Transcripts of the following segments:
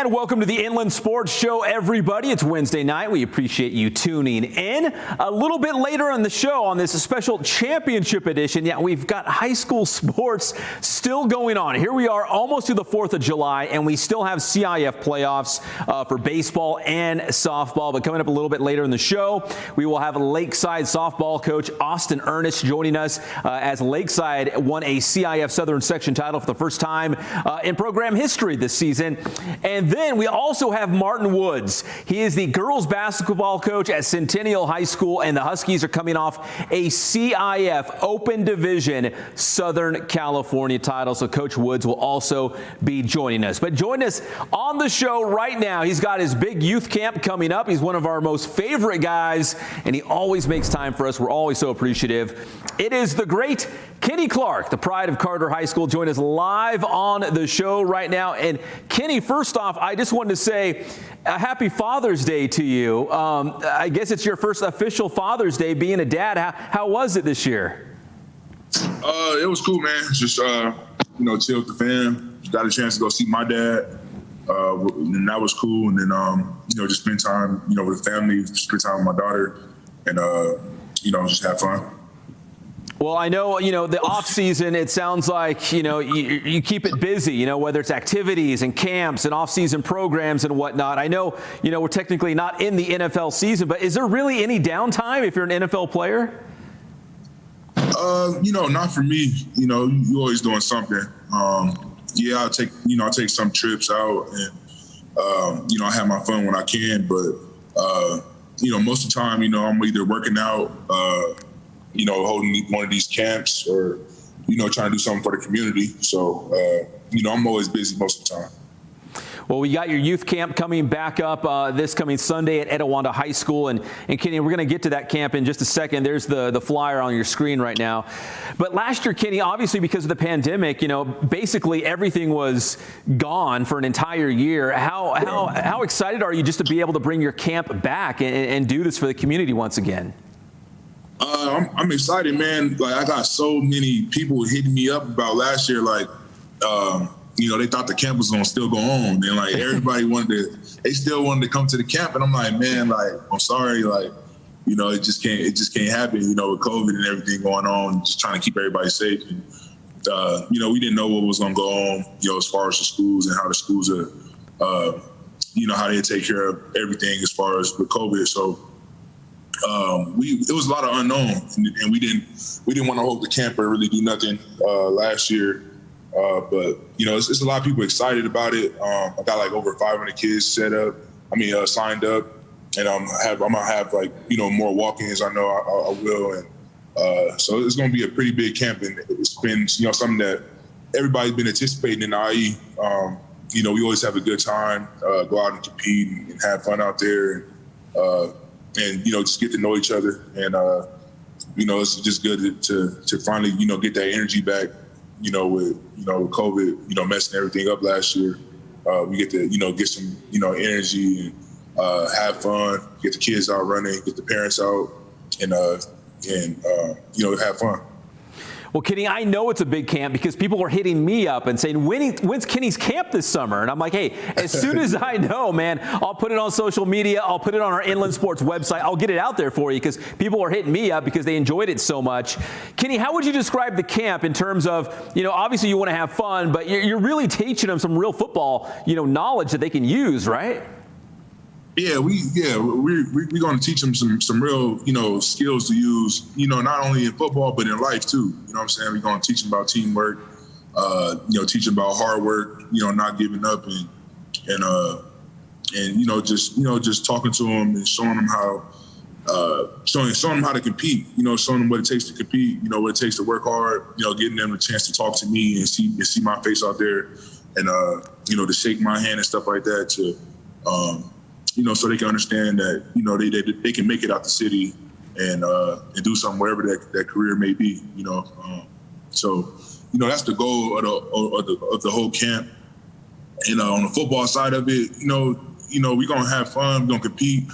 And welcome to the Inland Sports Show, everybody. It's Wednesday night. We appreciate you tuning in. A little bit later in the show on this special championship edition, we've got high school sports still going on. Here we are almost to the 4th of July, and we still have CIF playoffs for baseball and softball. But coming up a little bit later in the show, we will have Lakeside softball coach Austen Urness joining us as Lakeside won a CIF Southern Section title for the first time in program history this season. And then we also have Martin Woods. He is the girls basketball coach at Centennial High School, and the Huskies are coming off a CIF Open Division Southern California title. So Coach Woods will also be joining us. But join us on the show right now. He's got his big youth camp coming up. He's one of our most favorite guys, and he always makes time for us. We're always so appreciative. It is the great Kenny Clark, the pride of Carter High School, join us live on the show right now. And Kenny, first off, I just wanted to say a happy Father's Day to you. I guess it's your first official Father's Day being a dad. How was it this year? It was cool, man. Just, chill with the fam. Got a chance to go see my dad. And that was cool. And then, just spend time, with the family, spend time with my daughter and, just have fun. Well, I know, the off season, it sounds like, you keep it busy, whether it's activities and camps and off season programs and whatnot. I know, we're technically not in the NFL season, but is there really any downtime if you're an NFL player? Not for me. You always doing something. I'll take some trips out and, I have my fun when I can, but, most of the time, I'm either working out, holding one of these camps or, trying to do something for the community. So, I'm always busy most of the time. Well, we got your youth camp coming back up this coming Sunday at Etiwanda High School. And Kenny, we're going to get to that camp in just a second. There's the flyer on your screen right now. But last year, Kenny, obviously because of the pandemic, basically everything was gone for an entire year. How excited are you just to be able to bring your camp back and do this for the community once again? I'm excited, man. Like, I got so many people hitting me up about last year. Like, they thought the camp was gonna still go on, and like everybody they still wanted to come to the camp. And I'm like, man, like, I'm sorry, like, it just can't happen. With COVID and everything going on, just trying to keep everybody safe. And we didn't know what was gonna go on, as far as the schools and how the schools are, how they take care of everything as far as with COVID. So. It was a lot of unknown, and we didn't want to hold the camp or really do nothing last year. But it's a lot of people excited about it. I got like over 500 kids signed up, and I'm gonna have like more walk-ins. I know I will, and so it's gonna be a pretty big camp, and it's been something that everybody's been anticipating in the IE. We always have a good time, go out and compete and have fun out there. And just get to know each other, and it's just good to finally get that energy back. With COVID, messing everything up last year, we get to get some energy and have fun, get the kids out running, get the parents out, and have fun. Well, Kenny, I know it's a big camp because people are hitting me up and saying, when's Kenny's camp this summer? And I'm like, hey, as soon as I know, man, I'll put it on social media. I'll put it on our Inland Sports website. I'll get it out there for you because people are hitting me up because they enjoyed it so much. Kenny, how would you describe the camp in terms of, obviously you want to have fun, but you're really teaching them some real football, knowledge that they can use, right? Yeah, we're going to teach them some real, skills to use, not only in football, but in life too. You know what I'm saying? We're going to teach them about teamwork, teach them about hard work, not giving up and just talking to them and showing them how, showing them how to compete, showing them what it takes to compete, what it takes to work hard, getting them a chance to talk to me and see my face out there and, to shake my hand and stuff like that to, so they can understand that, they can make it out the city and do something wherever that career may be, So, that's the goal of the whole camp. And on the football side of it, we're going to have fun, we're going to compete.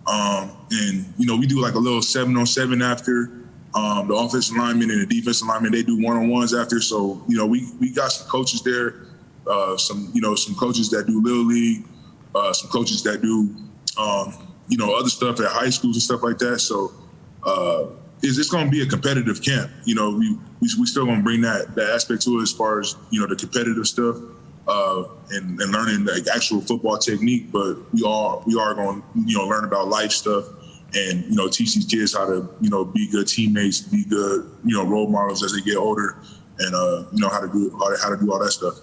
And we do like a little 7-on-7 after. The offensive linemen and the defensive linemen, they do one-on-ones after. So, we got some coaches there, some coaches that do Little League, some coaches that do, other stuff at high schools and stuff like that. So it's going to be a competitive camp. We still going to bring that aspect to it as far as, the competitive stuff and learning the actual football technique. But we are going to, learn about life stuff and, teach these kids how to, be good teammates, be good, role models as they get older and, how to do all that stuff.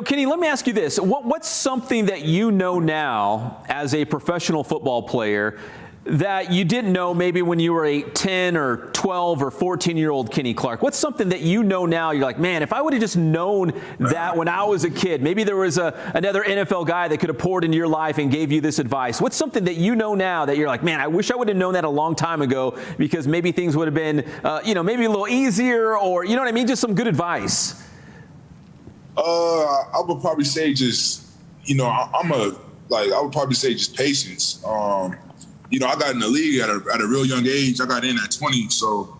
Kenny, let me ask you this. What's something that you know now as a professional football player that you didn't know maybe when you were a 10 or 12 or 14-year-old Kenny Clark? What's something that you know now you're like, man, if I would have just known that when I was a kid, maybe there was another NFL guy that could have poured into your life and gave you this advice. What's something that you know now that you're like, man, I wish I would have known that a long time ago because maybe things would have been, maybe a little easier or, you know what I mean, just some good advice? I would probably say just, I would probably say just patience. I got in the league at a real young age. I got in at 20. So,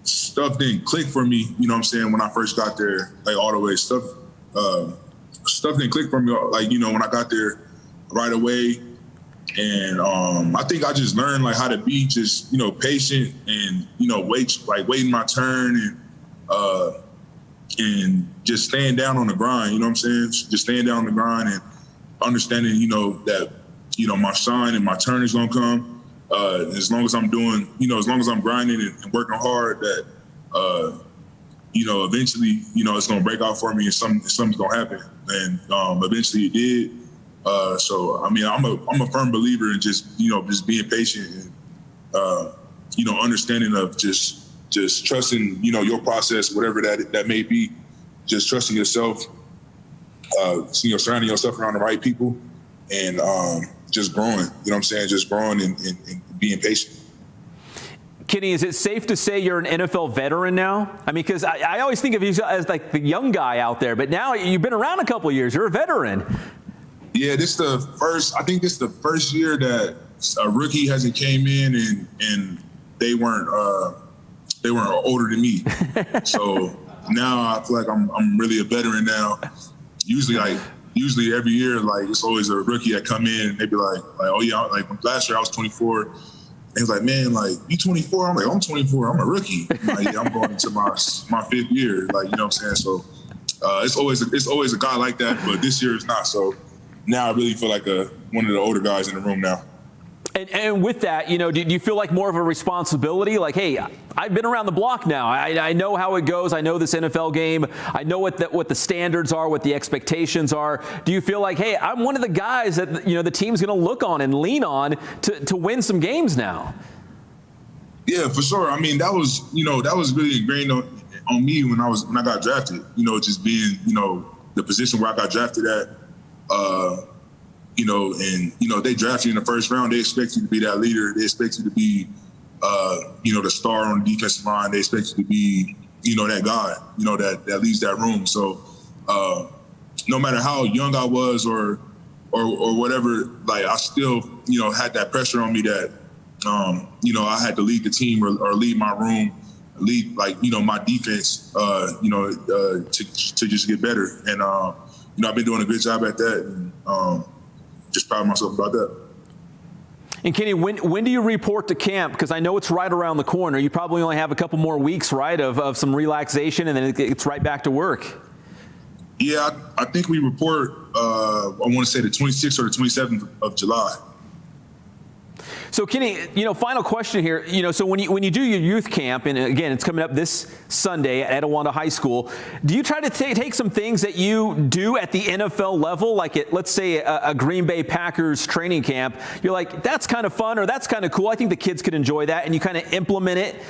stuff didn't click for me, when I first got there, all the way. Stuff didn't click for me, when I got there right away. And I think I just learned, how to be just, patient and, waiting my turn and just staying down on the grind, just staying down on the grind and understanding, that, my shine and my turn is going to come. As long as I'm doing, as long as I'm grinding and working hard that, eventually, it's going to break out for me and something's going to happen. And eventually it did. So, I'm a firm believer in just being patient and, understanding of just trusting, your process, whatever that may be, just trusting yourself, surrounding yourself around the right people and just growing, just growing and being patient. Kenny, is it safe to say you're an NFL veteran now? I mean, because I always think of you as the young guy out there, but now you've been around a couple of years. You're a veteran. Yeah, this is the first year that a rookie hasn't came in and they weren't older than me. So now I feel like I'm really a veteran now. Usually every year, it's always a rookie that come in and they be like, oh yeah, last year I was 24. And he's like, man, you 24? I'm like, I'm 24. I'm a rookie. I'm going into my fifth year. So it's always a guy like that, but this year it's not. So now I really feel like one of the older guys in the room now. And with that, do you feel like more of a responsibility? Like, hey, I've been around the block now. I know how it goes. I know this NFL game. I know what the standards are, what the expectations are. Do you feel like, hey, I'm one of the guys that the team's going to look on and lean on to win some games now? Yeah, for sure. I mean, that was really ingrained on me when I got drafted. Just being the position where I got drafted at. They draft you in the first round. They expect you to be that leader. They expect you to be, the star on the defensive line. They expect you to be, that guy, that leads that room. So, no matter how young I was or whatever, I still, had that pressure on me that, I had to lead the team or lead my room, lead my defense, to just get better. And, I've been doing a good job at that. And, just proud of myself about that. And Kenny, when do you report to camp? Because I know it's right around the corner. You probably only have a couple more weeks, right, of some relaxation, and then it's right back to work. Yeah, I think we report, I want to say the 26th or the 27th of July. So Kenny, final question here. So when you do your youth camp, and again, it's coming up this Sunday at Etiwanda High School, do you try to take some things that you do at the NFL level, like let's say a Green Bay Packers training camp? You're like, that's kind of fun or that's kind of cool. I think the kids could enjoy that, and you kind of implement it,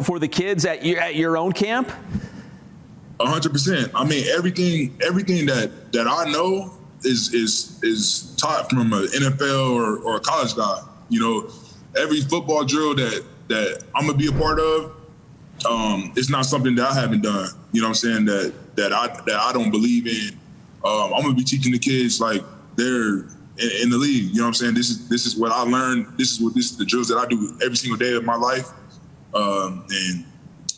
for the kids at your own camp. 100%. I mean, everything that I know is taught from an NFL or a college guy. Every football drill that I'm gonna be a part of, it's not something that I haven't done. That I don't believe in. I'm gonna be teaching the kids like they're in the league. This is what I learned. This is the drills that I do every single day of my life. And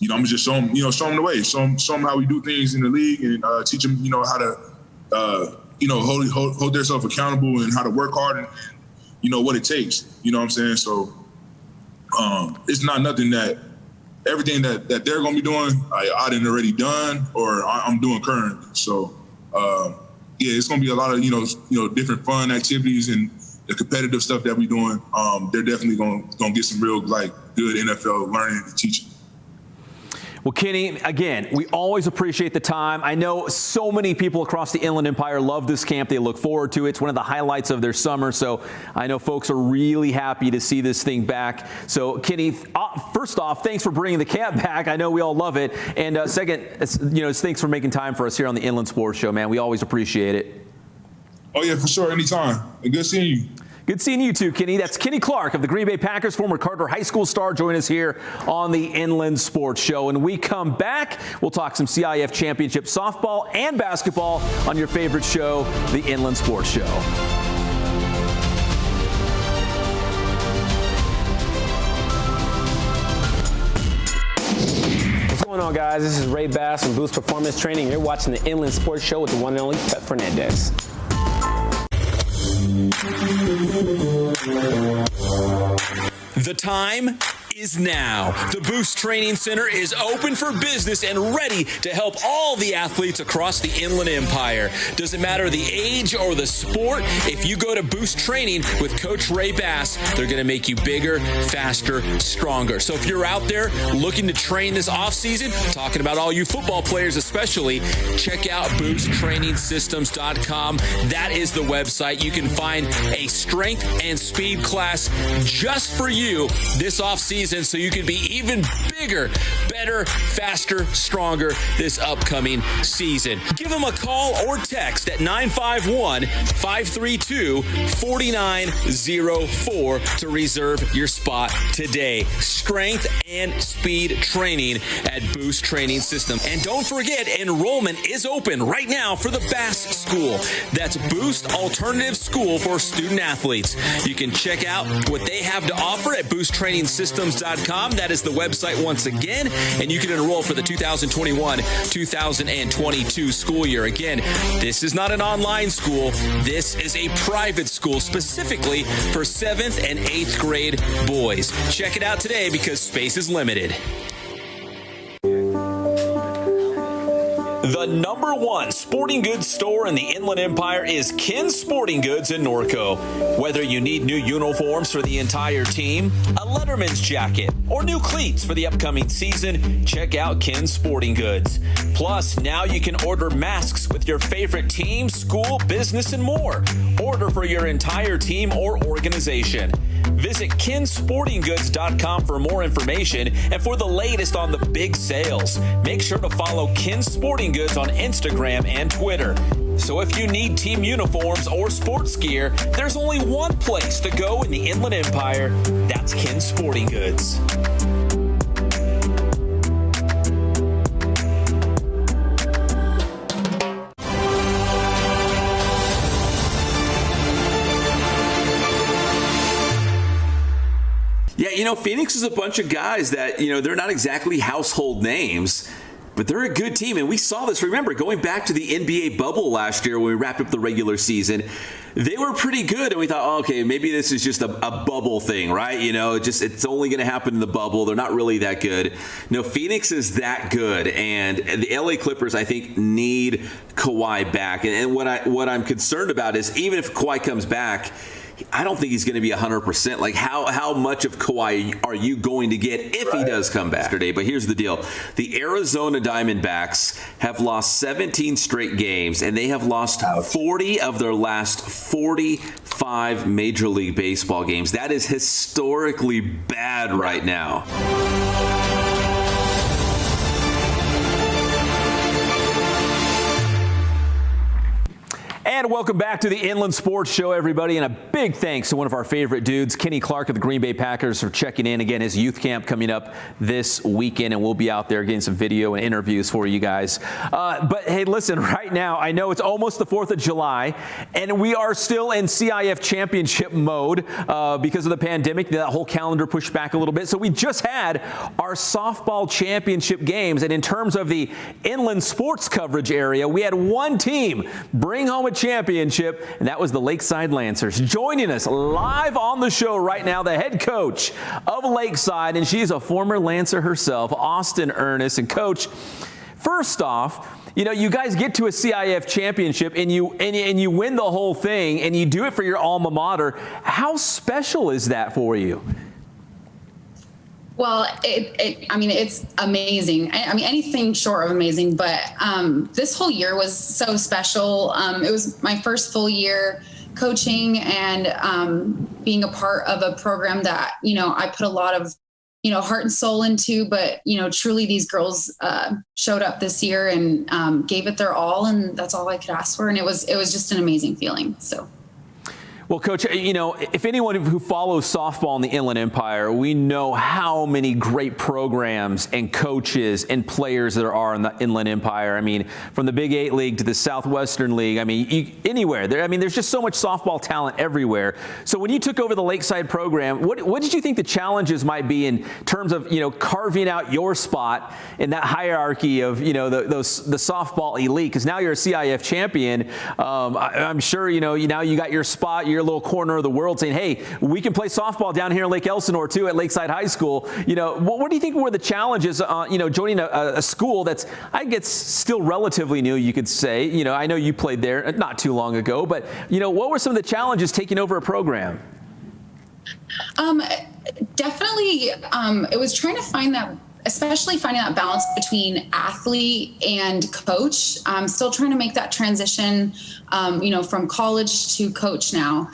I'm gonna just show them the way, show them how we do things in the league, and teach them how to hold themselves accountable and how to work hard and what it takes. You know what I'm saying? So it's not nothing that everything that they're going to be doing, I didn't already done or I'm doing currently. So it's going to be a lot of different fun activities and the competitive stuff that we're doing. They're definitely going to get some real good NFL learning and teaching. Well, Kenny, again, we always appreciate the time. I know so many people across the Inland Empire love this camp. They look forward to it. It's one of the highlights of their summer. So I know folks are really happy to see this thing back. So, Kenny, first off, thanks for bringing the camp back. I know we all love it. And second, thanks for making time for us here on the Inland Sports Show, man. We always appreciate it. Oh, yeah, for sure. Anytime. And good seeing you. Good seeing you too, Kenny. That's Kenny Clark of the Green Bay Packers, former Carter High School star, joining us here on the Inland Sports Show. When we come back, we'll talk some CIF Championship softball and basketball on your favorite show, the Inland Sports Show. What's going on, guys? This is Ray Bass from Boost Performance Training. You're watching the Inland Sports Show with the one and only Pep Fernandez. The time is now. The Boost Training Center is open for business and ready to help all the athletes across the Inland Empire. Doesn't matter the age or the sport, if you go to Boost Training with Coach Ray Bass, they're going to make you bigger, faster, stronger. So if you're out there looking to train this offseason, talking about all you football players especially, check out boosttrainingsystems.com. That is the website. You can find a strength and speed class just for you this offseason, so you can be even bigger, better, faster, stronger this upcoming season. Give them a call or text at 951-532-4904 to reserve your spot today. Strength and speed training at Boost Training System. And don't forget, enrollment is open right now for the Bass School. That's Boost Alternative School for student athletes. You can check out what they have to offer at boosttrainingsystems.com. That is the website once again, and you can enroll for the 2021-2022 school year. Again, this is not an online school. This is a private school specifically for 7th and 8th grade boys. Check it out today because space is limited. The #1 sporting goods store in the Inland Empire is Ken's Sporting Goods in Norco. Whether you need new uniforms for the entire team, a Letterman's jacket, or new cleats for the upcoming season, check out Ken's Sporting Goods. Plus, now you can order masks with your favorite team, school, business, and more. Order for your entire team or organization. Visit kensportinggoods.com for more information and for the latest on the big sales. Make sure to follow Ken's Sporting Goods on Instagram and Twitter. So if you need team uniforms or sports gear, there's only one place to go in the Inland Empire. That's Ken's Sporting Goods. Yeah, Phoenix is a bunch of guys that, they're not exactly household names, but they're a good team. And we saw this, remember, going back to the NBA bubble last year when we wrapped up the regular season, they were pretty good. And we thought, okay, maybe this is just a bubble thing, right? It's only going to happen in the bubble. They're not really that good. No, Phoenix is that good. And the LA Clippers, I think, need Kawhi back. And what I'm concerned about is even if Kawhi comes back, I don't think he's going to be 100%. Like, how much of Kawhi are you going to get if he does come back today? But here's the deal. The Arizona Diamondbacks have lost 17 straight games, and they have lost 40 of their last 45 Major League Baseball games. That is historically bad right now. And welcome back to the Inland Sports Show, everybody. And a big thanks to one of our favorite dudes, Kenny Clark of the Green Bay Packers, for checking in. Again, his youth camp coming up this weekend, and we'll be out there getting some video and interviews for you guys. But hey, listen, right now, I know it's almost the 4th of July, and we are still in CIF championship mode because of the pandemic. That whole calendar pushed back a little bit. So we just had our softball championship games. And in terms of the Inland sports coverage area, we had one team bring home a championship, and that was the Lakeside Lancers. Joining us live on the show right now, the head coach of Lakeside, and she's a former Lancer herself, Austen Urness. And Coach, first off, you guys get to a CIF championship and you win the whole thing, and you do it for your alma mater. How special is that for you? Well, it's amazing. Anything short of amazing, but this whole year was so special. It was my first full year coaching and being a part of a program that, I put a lot of, heart and soul into, but, truly these girls showed up this year and gave it their all, and that's all I could ask for. And it was just an amazing feeling. So. Well, Coach, if anyone who follows softball in the Inland Empire, we know how many great programs and coaches and players there are in the Inland Empire. I mean, from the Big 8 League to the Southwestern League, anywhere. There's just so much softball talent everywhere. So when you took over the Lakeside program, what did you think the challenges might be in terms of, carving out your spot in that hierarchy of, the softball elite? Because now you're a CIF champion. I'm sure, now you got your spot, your little corner of the world, saying, hey, we can play softball down here in Lake Elsinore too at Lakeside High School. What do you think were the challenges, joining a school that's, I guess, still relatively new, you could say? I know you played there not too long ago, but, what were some of the challenges taking over a program? Definitely, it was trying to find that, especially finding that balance between athlete and coach. I'm still trying to make that transition, from college to coach now.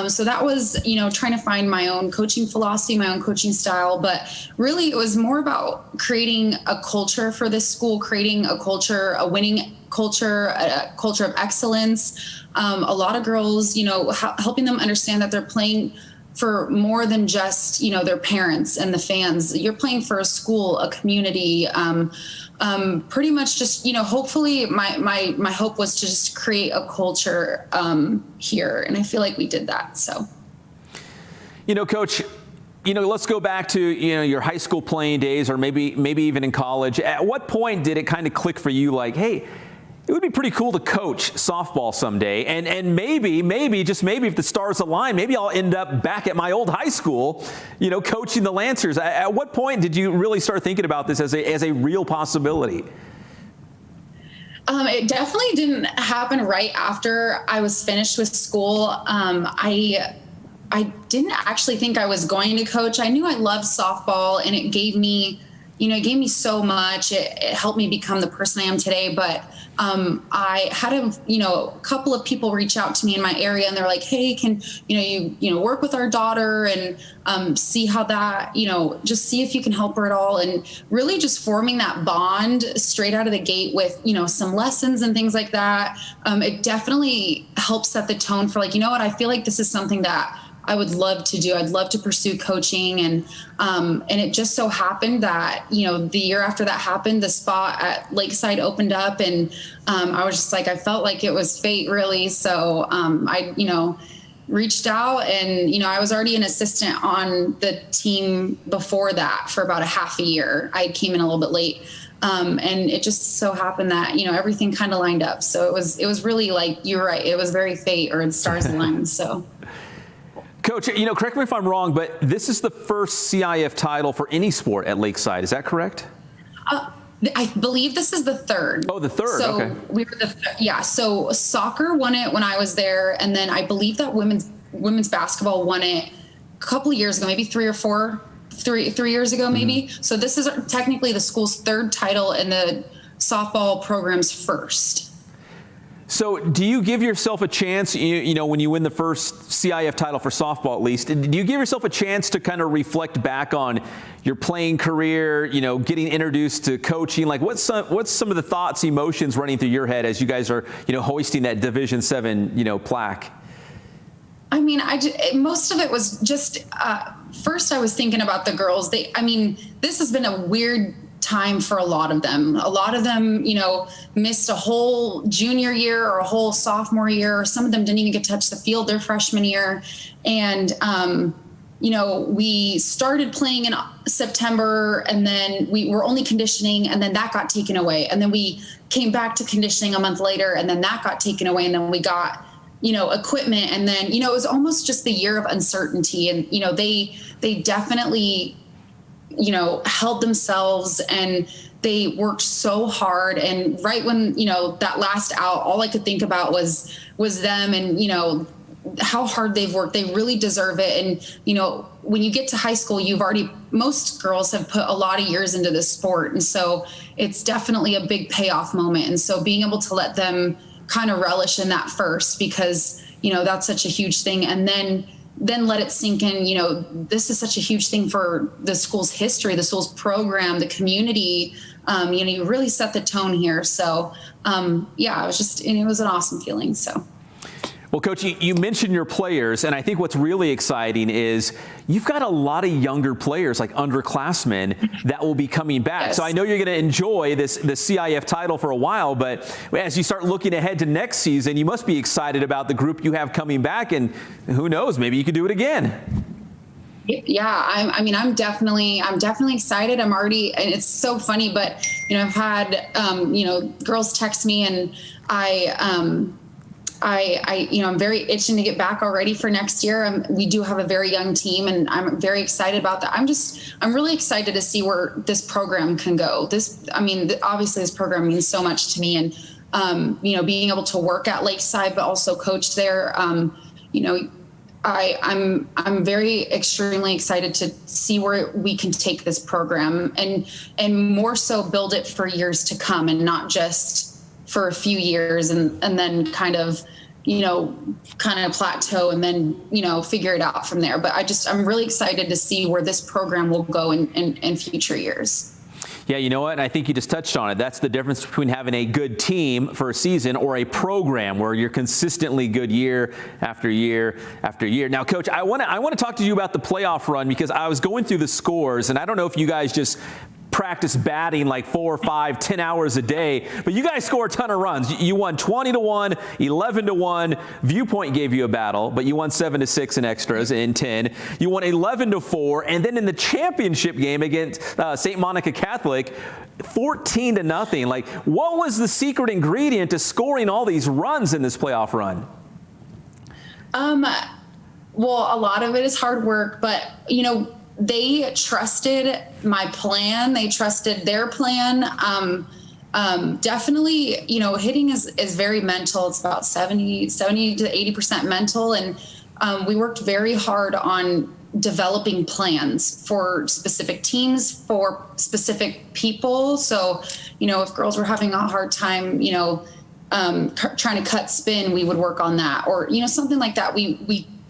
So that was, trying to find my own coaching philosophy, my own coaching style. But really, it was more about creating a culture for this school, creating a culture, a winning culture, a culture of excellence. A lot of girls, helping them understand that they're playing for more than just, their parents and the fans. You're playing for a school, a community, pretty much just, hopefully my hope was to just create a culture here. And I feel like we did that. So, Coach, let's go back to, your high school playing days, or maybe even in college. At what point did it kind of click for you, like, hey, it would be pretty cool to coach softball someday, and maybe, just maybe, if the stars align, maybe I'll end up back at my old high school, coaching the Lancers. At what point did you really start thinking about this as a real possibility? It definitely didn't happen right after I was finished with school. I didn't actually think I was going to coach. I knew I loved softball, and it gave me so much. It helped me become the person I am today. But I had a couple of people reach out to me in my area, and they're like, hey, can you work with our daughter and see how that, just see if you can help her at all. And really just forming that bond straight out of the gate with, some lessons and things like that. It definitely helps set the tone for, like, I feel like this is something that I would love to do. I'd love to pursue coaching. And it just so happened that, the year after that happened, the spot at Lakeside opened up, and I was just like, I felt like it was fate, really. So I reached out, and, I was already an assistant on the team before that for about a half a year. I came in a little bit late. And it just so happened that, everything kind of lined up. So it was really, like, you're right. It was very fate, or the stars aligned. So. Coach, correct me if I'm wrong, but this is the first CIF title for any sport at Lakeside. Is that correct? I believe this is the third. Oh, the third. So okay. We were yeah. So soccer won it when I was there, and then I believe that women's basketball won it a couple of years ago, maybe 3 years ago, maybe. Mm-hmm. So this is technically the school's third title, and the softball program's first. So do you give yourself a chance, when you win the first CIF title for softball, at least, do you give yourself a chance to kind of reflect back on your playing career, getting introduced to coaching? Like, what's some of the thoughts, emotions running through your head as you guys are, hoisting that Division 7, plaque? I mean, most of it was just, first I was thinking about the girls. This has been a weird time for a lot of them. A lot of them, missed a whole junior year or a whole sophomore year, or some of them didn't even get to touch the field their freshman year. And we started playing in September, and then we were only conditioning, and then that got taken away. And then we came back to conditioning a month later, and then that got taken away. And then we got, equipment. And then, it was almost just the year of uncertainty. And, they definitely, held themselves, and they worked so hard. And right when, that last out, all I could think about was them, and, how hard they've worked. They really deserve it. And, when you get to high school, most girls have put a lot of years into this sport. And so it's definitely a big payoff moment. And so being able to let them kind of relish in that first, because, that's such a huge thing. And then let it sink in, this is such a huge thing for the school's history, the school's program, the community. You really set the tone here. So, it was an awesome feeling. So. Well, Coach, you mentioned your players, and I think what's really exciting is you've got a lot of younger players, like underclassmen, that will be coming back. Yes. So I know you're going to enjoy the CIF title for a while, but as you start looking ahead to next season, you must be excited about the group you have coming back, and who knows, maybe you could do it again. Yeah, I'm definitely excited. I'm already, and it's so funny, but, I've had, girls text me, and I'm very itching to get back already for next year. We do have a very young team, and I'm very excited about that. I'm really excited to see where this program can go. Obviously this program means so much to me, and, being able to work at Lakeside, but also coach there, I'm very extremely excited to see where we can take this program, and more so build it for years to come, and not just for a few years and then kind of plateau, and then, figure it out from there. But I'm really excited to see where this program will go in future years. Yeah, you know what? And I think you just touched on it. That's the difference between having a good team for a season or a program where you're consistently good year after year after year. Now, Coach, I want to talk to you about the playoff run, because I was going through the scores, and I don't know if you guys just practice batting like 4 or 5, 10 hours a day, but you guys score a ton of runs. You won 20-1, 11-1. Viewpoint gave you a battle, but you won 7-6 in extras in 10. You won 11-4, and then in the championship game against St. Monica Catholic, 14-0. Like, what was the secret ingredient to scoring all these runs in this playoff run? Well, a lot of it is hard work, but they trusted my plan. They trusted their plan. Definitely, hitting is very mental. It's about 70 to 80% mental. And we worked very hard on developing plans for specific teams, for specific people. So, if girls were having a hard time, trying to cut spin, we would work on that, or, something like that.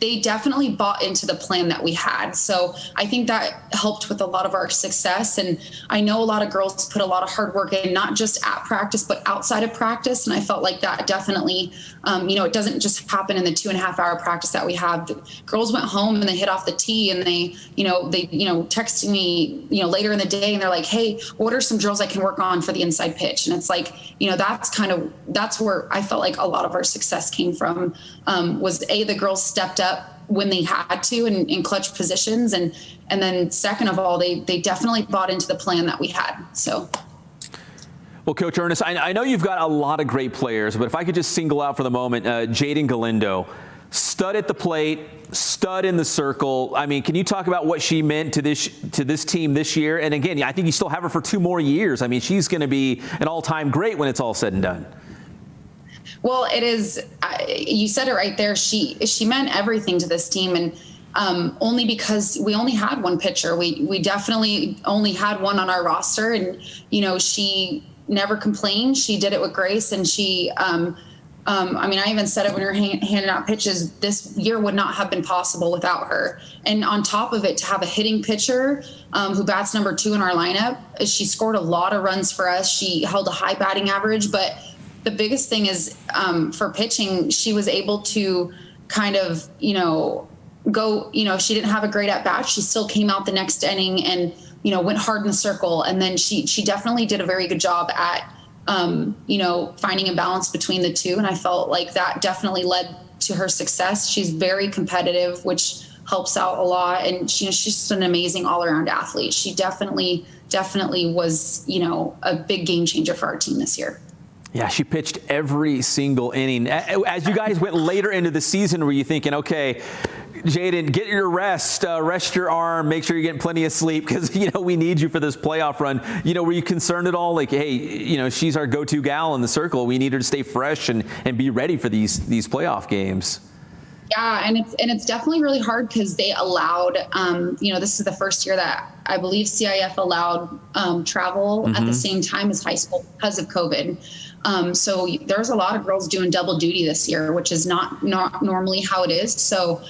They definitely bought into the plan that we had. So I think that helped with a lot of our success. And I know a lot of girls put a lot of hard work in, not just at practice, but outside of practice. And I felt like that definitely, it doesn't just happen in the 2.5-hour practice that we have. The girls went home and they hit off the tee, and they texted me, later in the day, and they're like, hey, what are some drills I can work on for the inside pitch? And it's like, that's where I felt like a lot of our success came from, was the girls stepped up when they had to in clutch positions, and then second of all, they definitely bought into the plan that we had. So. Well, Coach Urness, I know you've got a lot of great players, but if I could just single out for the moment, Jaden Galindo, stud at the plate, stud in the circle. I mean, can you talk about what she meant to this team this year? And again, I think you still have her for 2 more years. I mean, she's going to be an all-time great when it's all said and done. Well, it is. You said it right there. She meant everything to this team, and only because we only had one pitcher. We definitely only had one on our roster, and she never complained. She did it with grace, and she. I even said it when we were handing out pitches. This year would not have been possible without her. And on top of it, to have a hitting pitcher who bats number 2 in our lineup, she scored a lot of runs for us. She held a high batting average, but the biggest thing is for pitching, she was able to kind of, go, she didn't have a great at bat. She still came out the next inning and, went hard in the circle. And then she definitely did a very good job at, finding a balance between the two. And I felt like that definitely led to her success. She's very competitive, which helps out a lot. And she's just an amazing all-around athlete. She definitely was, a big game changer for our team this year. Yeah, she pitched every single inning. As you guys went later into the season, were you thinking, okay, Jaden, get your rest your arm, make sure you're getting plenty of sleep because, we need you for this playoff run. Were you concerned at all? Like, hey, she's our go-to gal in the circle. We need her to stay fresh and be ready for these playoff games. Yeah, and it's definitely really hard because they allowed, this is the first year that I believe CIF allowed travel at the same time as high school because of COVID. So there's a lot of girls doing double duty this year, which is not normally how it is. So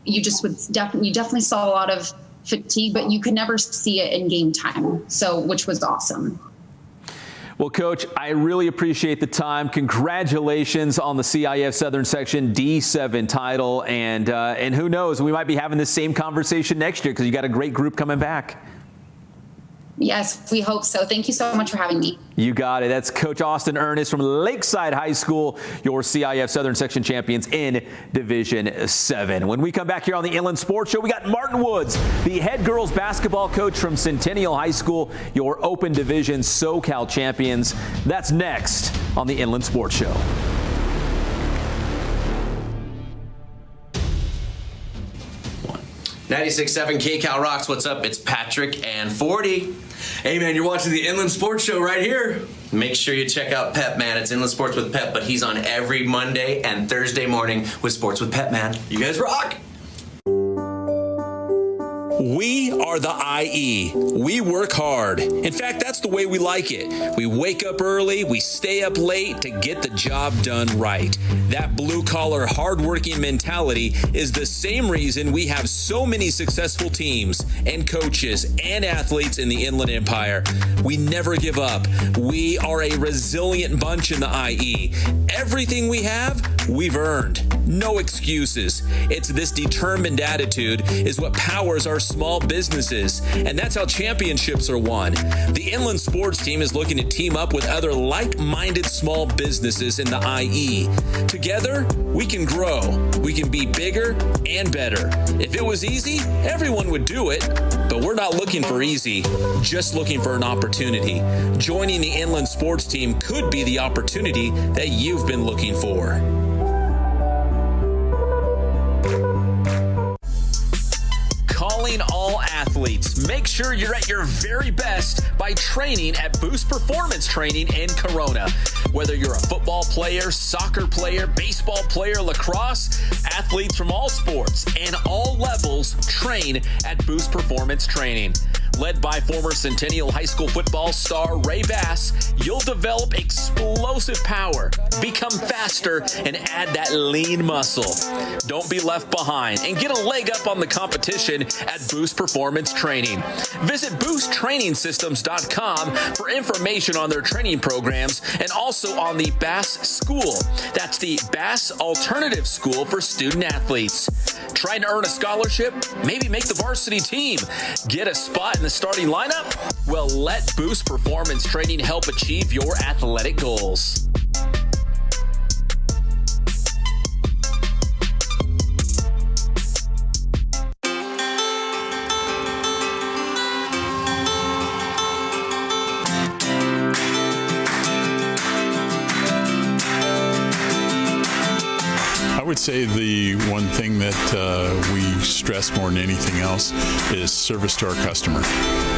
you definitely saw a lot of fatigue, but you could never see it in game time. So which was awesome. Well, Coach, I really appreciate the time. Congratulations on the CIF Southern Section D7 title. And who knows, we might be having the same conversation next year because you got a great group coming back. Yes, we hope so. Thank you so much for having me. You got it. That's Coach Austen Urness from Lakeside High School, your CIF Southern Section champions in Division 7. When we come back here on the Inland Sports Show, we got Martin Woods, the head girls basketball coach from Centennial High School, your Open Division SoCal champions. That's next on the Inland Sports Show. .96.7 KCal Rocks. What's up? It's Patrick and 40. Hey, man, you're watching the Inland Sports Show right here. Make sure you check out Pep Man. It's Inland Sports with Pep, but he's on every Monday and Thursday morning with Sports with Pep Man. You guys rock. We are the IE. We work hard. In fact, that's the way we like it. We wake up early, we stay up late to get the job done right. That blue-collar, hard-working mentality is the same reason we have so many successful teams and coaches and athletes in the Inland Empire. We never give up. We are a resilient bunch in the IE. Everything we have, we've earned. No excuses. It's this determined attitude is what powers our small businesses, and that's how championships are won. The Inland Sports Team is looking to team up with other like-minded small businesses in the IE. Together, we can grow. We can be bigger and better. If it was easy, everyone would do it, but we're not looking for easy, just looking for an opportunity. Joining the Inland Sports Team could be the opportunity that you've been looking for. Calling all athletes. Make sure you're at your very best by training at Boost Performance Training in Corona. Whether you're a football player, soccer player, baseball player, lacrosse, athletes from all sports and all levels train at Boost Performance Training. Led by former Centennial High School football star Ray Bass, you'll develop explosive power, become faster, and add that lean muscle. Don't be left behind and get a leg up on the competition at Boost Performance Training. Visit boosttrainingsystems.com for information on their training programs and also on the Bass School. That's the Bass Alternative School for student athletes. Trying to earn a scholarship? Maybe make the varsity team. Get a spot in the starting lineup? Well, let Boost Performance Training help achieve your athletic goals. I would say the one thing that we stress more than anything else is service to our customer.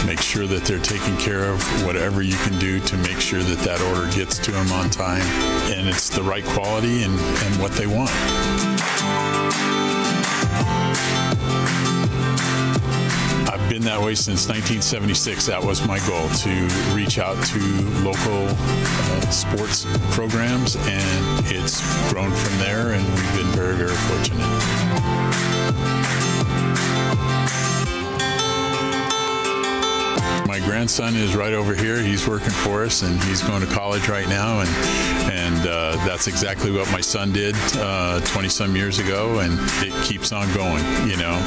Make sure that they're taking care of whatever you can do to make sure that that order gets to them on time and it's the right quality and what they want. I've been that way since 1976. That was my goal, to reach out to local sports programs, and it's grown from there, and we've been very, very fortunate. My grandson is right over here. He's working for us, and he's going to college right now, and that's exactly what my son did 20-some years ago, and it keeps on going, you know.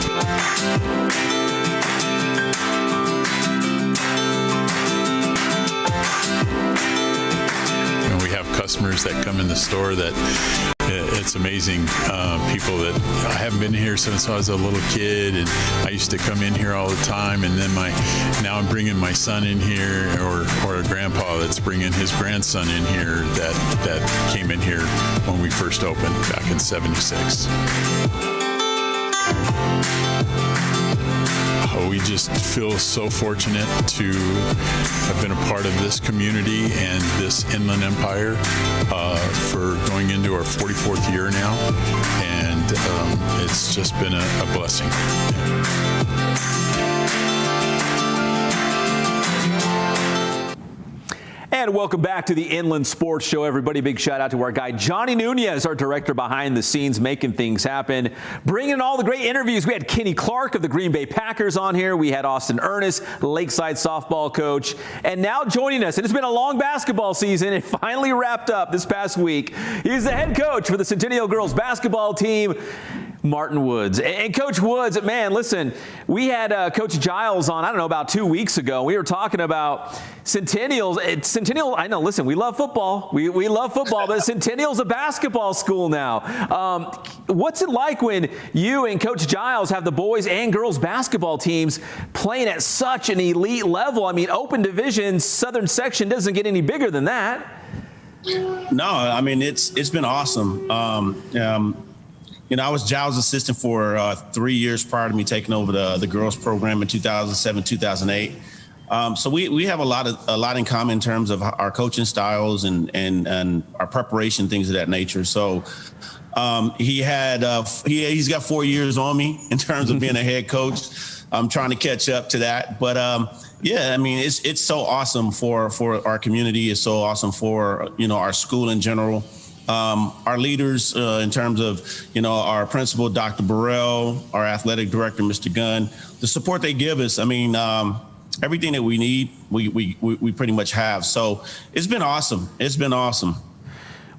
Customers that come in the store that it's amazing. People that I haven't been here since I was a little kid, and I used to come in here all the time. And then now I'm bringing my son in here, or a grandpa that's bringing his grandson in here that came in here when we first opened back in '76. We just feel so fortunate to have been a part of this community and this Inland Empire for going into our 44th year now, and it's just been a blessing. And welcome back to the Inland Sports Show, everybody. Big shout out to our guy, Johnny Nunez, our director behind the scenes, making things happen, bringing all the great interviews. We had Kenny Clark of the Green Bay Packers on here. We had Austen Urness, Lakeside softball coach. And now joining us, and it's been a long basketball season. It finally wrapped up this past week. He's the head coach for the Centennial girls basketball team, Martin Woods. And Coach Woods, man, listen, we had Coach Giles on, I don't know, about 2 weeks ago. We were talking about Centennial, I know, listen, we love football. We love football, but Centennial's a basketball school now. What's it like when you and Coach Giles have the boys and girls basketball teams playing at such an elite level? I mean, open division, Southern Section doesn't get any bigger than that. No, I mean, it's been awesome. I was Giles' assistant for 3 years prior to me taking over the girls program in 2007, 2008. So we have a lot in common in terms of our coaching styles and our preparation, things of that nature. So he's got 4 years on me in terms of being a head coach. I'm trying to catch up to that, but yeah, I mean, it's so awesome for our community. It's so awesome for our school in general. Our leaders in terms of, our principal, Dr. Burrell, our athletic director, Mr. Gunn, the support they give us. I mean, everything that we need, we pretty much have. So it's been awesome. It's been awesome.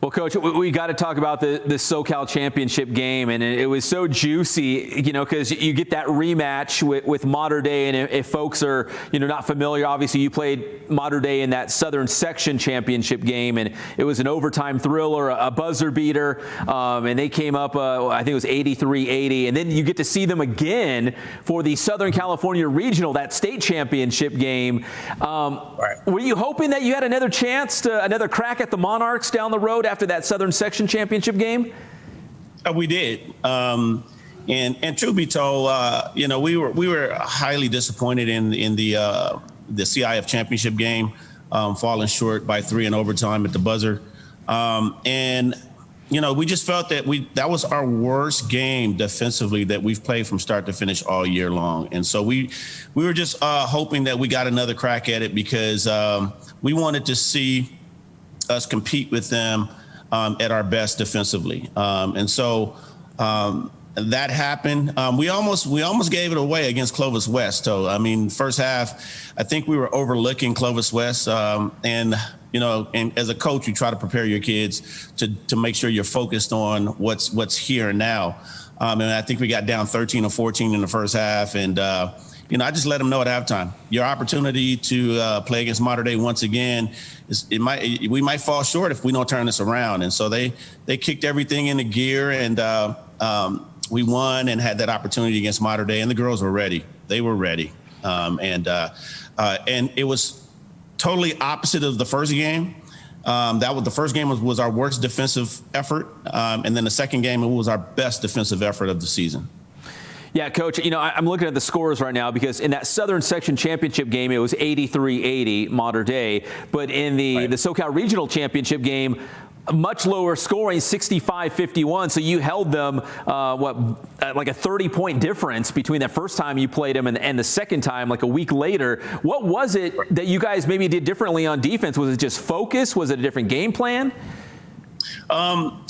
Well, Coach, we got to talk about the SoCal championship game, and it was so juicy, because you get that rematch with Mater Dei, and if folks are, not familiar, obviously you played Mater Dei in that Southern Section championship game, and it was an overtime thriller, a buzzer beater, and they came up, I think it was 83-80, and then you get to see them again for the Southern California Regional, that state championship game. Right. Were you hoping that you had another chance, another crack at the Monarchs down the road after that Southern Section championship game? We did. And truth be told, we were highly disappointed in the CIF championship game, falling short by 3 in overtime at the buzzer. We just felt that was our worst game defensively that we've played from start to finish all year long. And so we were just hoping that we got another crack at it, because we wanted to see us compete with them at our best defensively. And so that happened. We almost gave it away against Clovis West. So, I mean, first half, I think we were overlooking Clovis West. And as a coach, you try to prepare your kids to make sure you're focused on what's here and now. And I think we got down 13 or 14 in the first half. And, I just let them know at halftime, your opportunity to play against Mater Dei once again, we might fall short if we don't turn this around. And so they kicked everything into gear, and we won and had that opportunity against Mater Dei, and the girls were ready. They were ready. And it was totally opposite of the first game. The first game was our worst defensive effort. And then the second game, it was our best defensive effort of the season. Yeah, Coach, I'm looking at the scores right now, because in that Southern Section championship game, it was 83-80 Mater Dei. But in the SoCal Regional championship game, much lower scoring, 65-51. So you held them, like a 30-point difference between the first time you played them and the second time, like a week later. What was it that you guys maybe did differently on defense? Was it just focus? Was it a different game plan?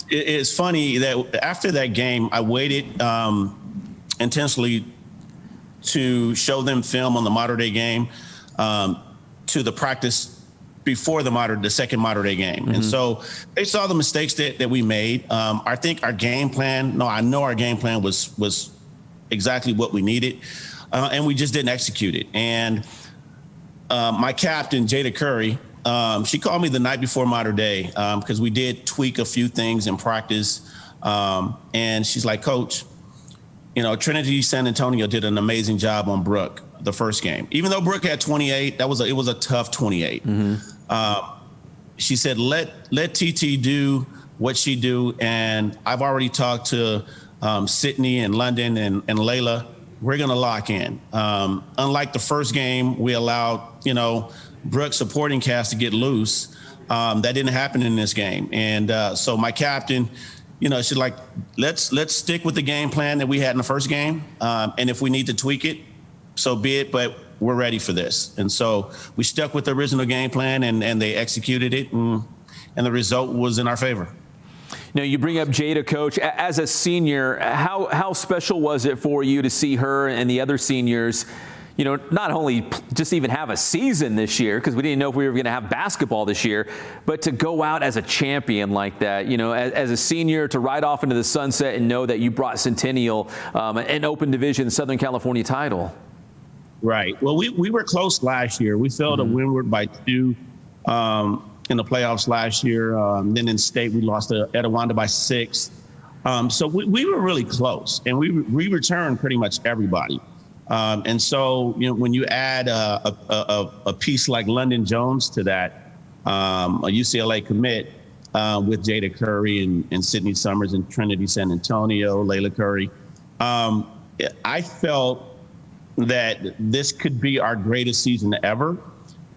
It's funny that after that game, I waited intentionally to show them film on the Mater Dei game to the practice before the second Mater Dei game. Mm-hmm. And so they saw the mistakes that we made. I think our game plan, I know our game plan was exactly what we needed, and we just didn't execute it. And my captain, Jada Curry, she called me the night before Mater Day because we did tweak a few things in practice. And she's like, Coach, you know, Trinity San Antonio did an amazing job on Brooke the first game. Even though Brooke had 28, it was a tough 28. She said, let TT do what she do. And I've already talked to Sydney and London and Layla. We're going to lock in. Unlike the first game, we allowed, you know, Brooke's supporting cast to get loose. That didn't happen in this game. And so my captain, you know, she's like, let's stick with the game plan that we had in the first game. And if we need to tweak it, so be it. But we're ready for this. And so we stuck with the original game plan and they executed it. And the result was in our favor. Now, you bring up Jada, Coach. As a senior, how special was it for you to see her and the other seniors, you know, not only just even have a season this year, because we didn't know if we were going to have basketball this year, but to go out as a champion like that, you know, as a senior, to ride off into the sunset and know that you brought Centennial an Open Division Southern California title? Right. Well, we were close last year. We fell to Windward by 2 in the playoffs last year. Then in state, we lost to Etiwanda by 6. So we were really close, and we returned pretty much everybody. And so, you know, when you add a piece like London Jones to that, a UCLA commit with Jada Curry and Sydney Summers and Trinity San Antonio, Layla Curry, I felt that this could be our greatest season ever.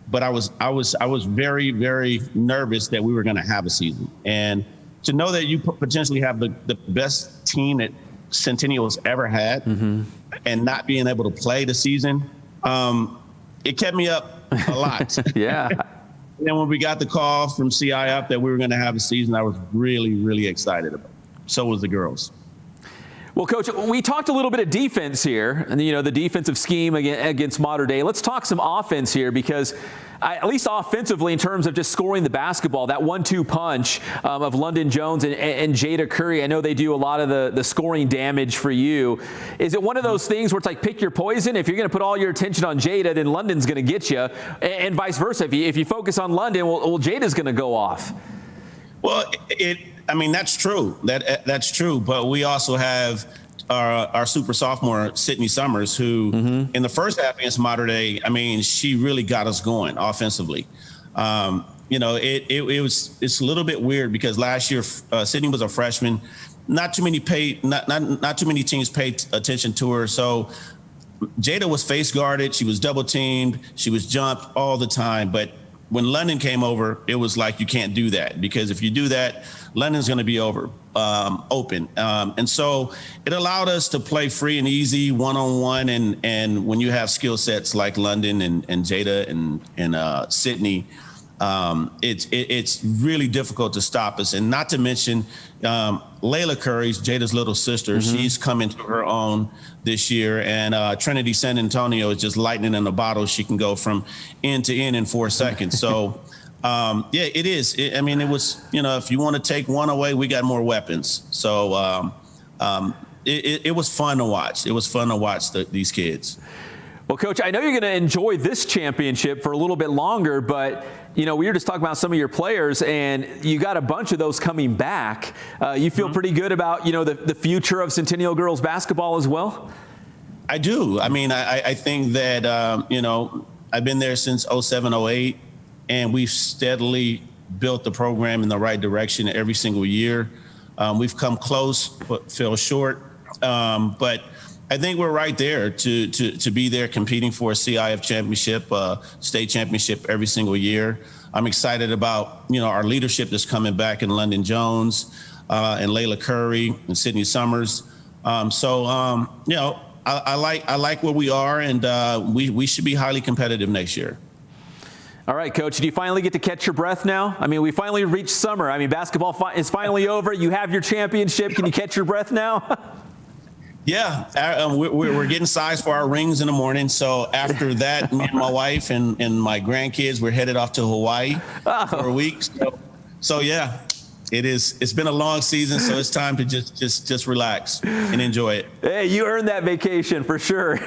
But I was very, very nervous that we were going to have a season. And to know that you potentially have the best team that Centennial has ever had and not being able to play the season, it kept me up a lot. Yeah. And then when we got the call from CIF that we were going to have a season, I was really, really excited about it. So was the girls. Well, Coach, we talked a little bit of defense here, and you know, the defensive scheme against Mater Dei. Let's talk some offense here, because at least offensively, in terms of just scoring the basketball, that 1-2 punch of London Jones and Jada Curry, I know they do a lot of the scoring damage for you. Is it one of those things where it's like pick your poison? If you're going to put all your attention on Jada, then London's going to get you, and vice versa. If you focus on London, well, Jada's going to go off. Well, I mean, that's true. That's true. But we also have our super sophomore, Sydney Summers, who in the first half against Mater Dei, I mean, she really got us going offensively. You know, it's a little bit weird because last year Sydney was a freshman. Not too many teams paid attention to her. So Jada was face guarded. She was double teamed. She was jumped all the time. But when London came over, it was like, you can't do that, because if you do that, London's going to be open. And so it allowed us to play free and easy one-on-one. And when you have skill sets like London and Jada and Sydney, it's really difficult to stop us. And not to mention Layla Curry's, Jada's little sister. She's come into her own this year. And Trinity San Antonio is just lightning in a bottle. She can go from end to end in 4 seconds. So yeah, it is. I mean, it was, you know, if you want to take one away, we got more weapons. So it was fun to watch. It was fun to watch these kids. Well, Coach, I know you're going to enjoy this championship for a little bit longer, but, you know, we were just talking about some of your players, and you got a bunch of those coming back. You feel pretty good about, you know, the future of Centennial girls basketball as well? I do. I mean, I think that, you know, I've been there since 07, 08, and we've steadily built the program in the right direction every single year. We've come close, but fell short. But I think we're right there to be there competing for a CIF championship, state championship every single year. I'm excited about, you know, our leadership that's coming back in London Jones and Layla Curry and Sydney Summers. So, you know, I like where we are, and we should be highly competitive next year. All right, Coach, do you finally get to catch your breath now? I mean, we finally reached summer. I mean, basketball is finally over. You have your championship. Can you catch your breath now? Yeah, we're getting sized for our rings in the morning. So after that, me and my wife and my grandkids, we're headed off to Hawaii for a week. So yeah, it's been a long season, so it's time to just relax and enjoy it. Hey, you earned that vacation for sure.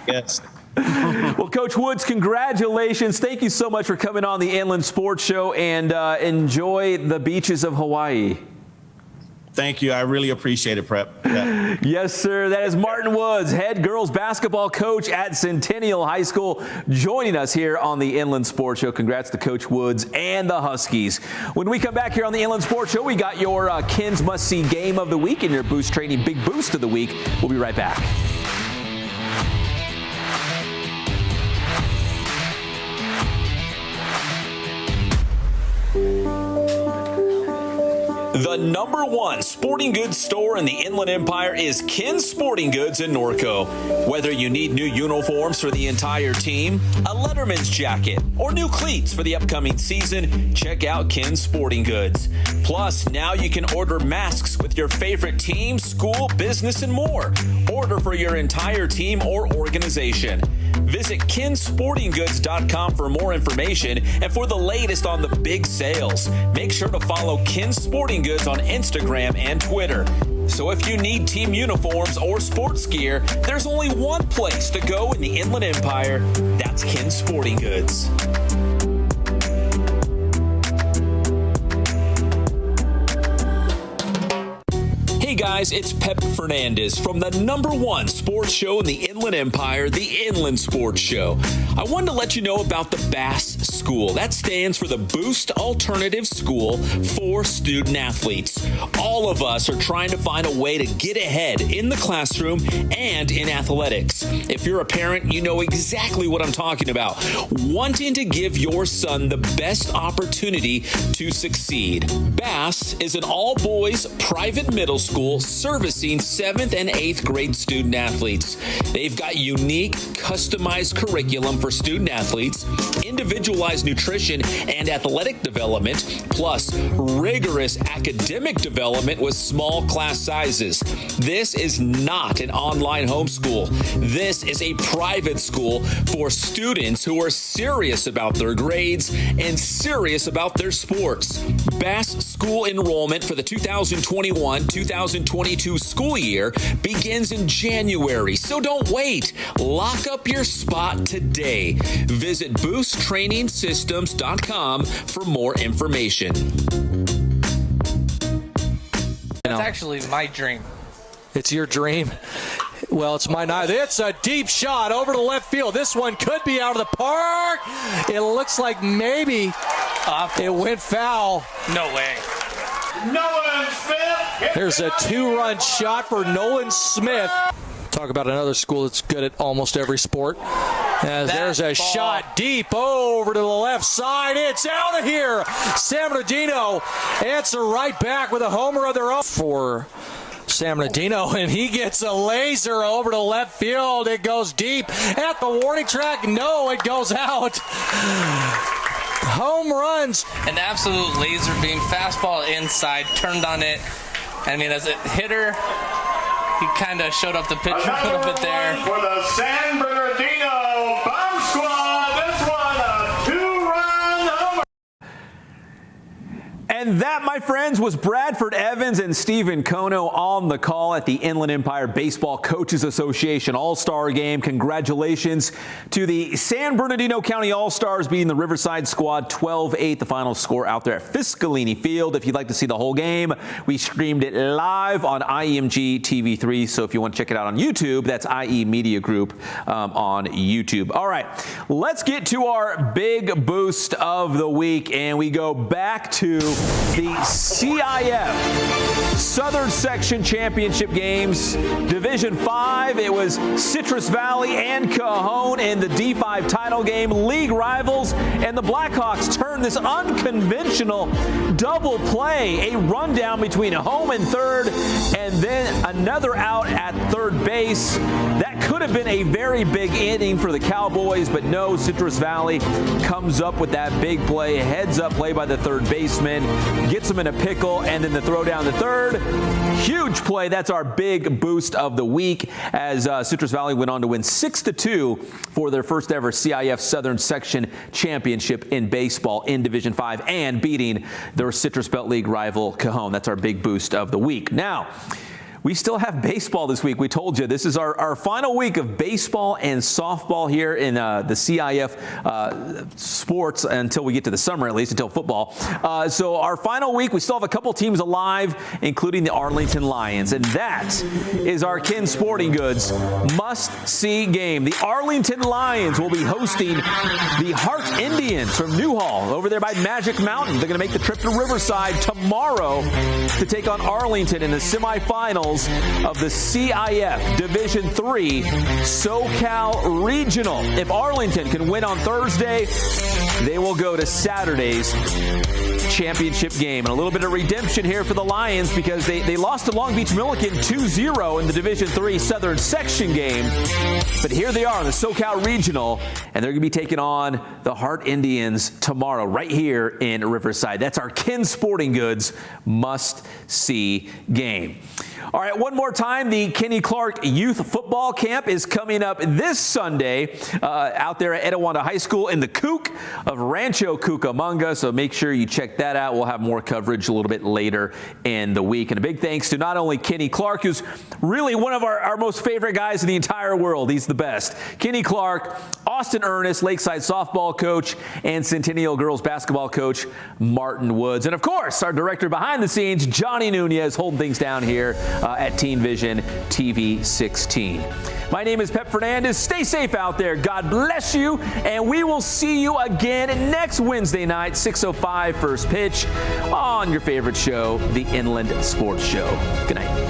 Yes. Well, Coach Woods, congratulations. Thank you so much for coming on the Inland Sports Show, and enjoy the beaches of Hawaii. Thank you. I really appreciate it, Prep. Yeah. Yes, sir. That is Martin Woods, head girls basketball coach at Centennial High School, joining us here on the Inland Sports Show. Congrats to Coach Woods and the Huskies. When we come back here on the Inland Sports Show, we got your Ken's must-see game of the week and your Boost Training Big Boost of the week. We'll be right back. The #1 sporting goods store in the Inland Empire is Ken's Sporting Goods in Norco. Whether you need new uniforms for the entire team, a Letterman's jacket, or new cleats for the upcoming season, check out Ken's Sporting Goods. Plus, now you can order masks with your favorite team, school, business, and more. Order for your entire team or organization. Visit kensportinggoods.com for more information and for the latest on the big sales. Make sure to follow Ken's Sporting Goods on Instagram and Twitter. So if you need team uniforms or sports gear, there's only one place to go in the Inland Empire. That's Ken's Sporting Goods. Hey guys, it's Pep Fernandez from the #1 sports show in the Inland Empire, the Inland Sports Show. I wanted to let you know about the BASS School. That stands for the Boost Alternative School for Student Athletes. All of us are trying to find a way to get ahead in the classroom and in athletics. If you're a parent, you know exactly what I'm talking about. Wanting to give your son the best opportunity to succeed. BASS is an all-boys private middle school servicing 7th and 8th grade student athletes. They've got unique, customized curriculum for student athletes, individualized nutrition and athletic development, plus rigorous academic development with small class sizes. This is not an online homeschool. This is a private school for students who are serious about their grades and serious about their sports. BASS school enrollment for the 2021-2022 school year begins in January, so don't wait. Lock up your spot today. Visit boosttrainingsystems.com for more information. It's actually my dream. It's your dream? Well, it's my night. It's a deep shot over to left field. This one could be out of the park. It looks like maybe it went foul. No way. Nolan Smith. There's a 2-run shot for Nolan Smith. Talk about another school that's good at almost every sport. As there's a shot deep over to the left side. It's out of here. San Bernardino answer right back with a homer of their own for San Bernardino, and he gets a laser over to left field. It goes deep at the warning track. No, it goes out. Home runs. An absolute laser beam, fastball inside, turned on it. I mean, as a hitter, he kind of showed up the pitcher a little bit there. For the San Bernardino Bomb Squad, this one a 2-run homer. And that, my friends, was Bradford Evans and Stephen Kono on the call at the Inland Empire Baseball Coaches Association All-Star Game. Congratulations to the San Bernardino County All-Stars beating the Riverside squad 12-8, the final score out there at Fiscalini Field. If you'd like to see the whole game, we streamed it live on IMG TV3. So if you want to check it out on YouTube, that's IE Media Group on YouTube. All right, let's get to our big boost of the week, and we go back to the CIF Southern Section Championship games, Division 5. It was Citrus Valley and Cajon in the D5 title game. League rivals, and the Blackhawks turned this unconventional double play, a rundown between home and third, and then another out at third base. That could have been a very big inning for the Cowboys, but no, Citrus Valley comes up with that big play, heads up play by the third baseman, gets him in a pickle, and then the throw down the third. Huge play. That's our big boost of the week, as Citrus Valley went on to win 6-2 for their first ever CIF Southern Section Championship in baseball in Division 5 and beating their Citrus Belt League rival Cajon. That's our big boost of the week. Now, we still have baseball this week. We told you this is our final week of baseball and softball here in the CIF sports until we get to the summer, at least until football. So our final week, we still have a couple teams alive, including the Arlington Lions. And that is our Ken Sporting Goods must-see game. The Arlington Lions will be hosting the Hart Indians from Newhall over there by Magic Mountain. They're going to make the trip to Riverside tomorrow to take on Arlington in the semifinals of the CIF Division III SoCal Regional. If Arlington can win on Thursday, they will go to Saturday's championship game. And a little bit of redemption here for the Lions because they lost to Long Beach Millikan 2-0 in the Division III Southern Section game. But here they are in the SoCal Regional, and they're going to be taking on the Hart Indians tomorrow right here in Riverside. That's our Ken Sporting Goods must-see game. All right, one more time, the Kenny Clark Youth Football Camp is coming up this Sunday out there at Etiwanda High School in the Kook of Rancho Cucamonga, so make sure you check that out. We'll have more coverage a little bit later in the week. And a big thanks to not only Kenny Clark, who's really one of our most favorite guys in the entire world. He's the best. Kenny Clark, Austen Urness, Lakeside softball coach, and Centennial girls basketball coach Martin Woods. And, of course, our director behind the scenes, Johnny Nunez, holding things down here at Teen Vision TV 16. My name is Pep Fernandez. Stay safe out there. God bless you. And we will see you again next Wednesday night, 6:05 first pitch on your favorite show, the Inland Sports Show. Good night.